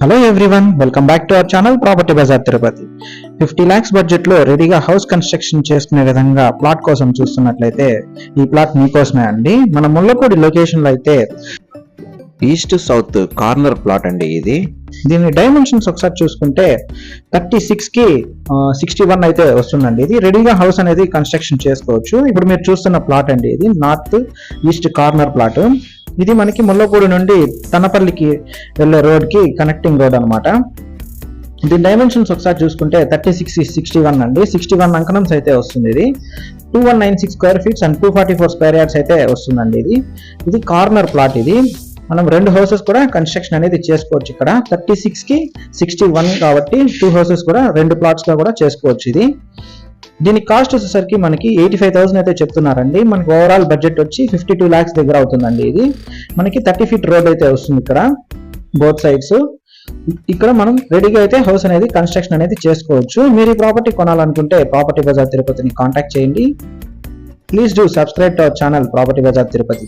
Hello everyone, welcome back to our channel Property Bazaar Tirupati. 50 lakhs budget లో రెడీగా house construction చేసుకునే విధంగా ప్లాట్ కోసం చూస్తున్నట్లయితే ఈ ప్లాట్ మీకోసమే అండి. మన ముల్లపూడి లొకేషన్ లో అయితే ఈస్ట్ సౌత్ కార్నర్ ప్లాట్ అండి ఇది. దీని డైమెన్షన్స్ ఒకసారి చూసుకుంటే 36 కి 61 అయితే వస్తుందండి. ఇది రెడీగా హౌస్ అనేది కన్స్ట్రక్షన్ చేసుకోవచ్చు. ఇప్పుడు మీరు చూస్తున్న ప్లాట్ అండి, ఇది నార్త్ ఈస్ట్ కార్నర్ ప్లాట్. ఇది మనకి ముల్లపూడి నుండి తనపల్లికి వెళ్ళే రోడ్ కి కనెక్టింగ్ రోడ్ అనమాట. దీని డైమెన్షన్స్ ఒకసారి చూసుకుంటే 36-61 అండి. 61 అంకణంస్ అయితే వస్తుంది. ఇది 2196 square feets and 244 square yards అయితే వస్తుందండి. ఇది కార్నర్ ప్లాట్. ఇది మనం 2 హౌసెస్ కూడా కన్స్ట్రక్షన్ అనేది చేసుకోవచ్చు. ఇక్కడ 36 కి 61 కాబట్టి 2 హౌసెస్ కూడా 2 ప్లాట్స్ గా కూడా చేసుకోవచ్చు. ఇది దీని కాస్ట్ వచ్చేసరికి మనకి 85,000 అయితే చెప్తున్నారండి. మనకి ఓవరాల్ బడ్జెట్ వచ్చి 52 lakhs దగ్గర అవుతుందండి. ఇది మనకి 30 feet రోడ్ అయితే వస్తుంది ఇక్కడ బోత్ సైడ్స్. ఇక్కడ మనం రెడీగా అయితే హౌస్ అనేది కన్స్ట్రక్షన్ అనేది చేసుకోవచ్చు. మీరు ఈ ప్రాపర్టీ కొనాలనుకుంటే ప్రాపర్టీ బజార్ తిరుపతిని కాంటాక్ట్ చేయండి. Please do subscribe to our channel Property Bazaar Tirupati.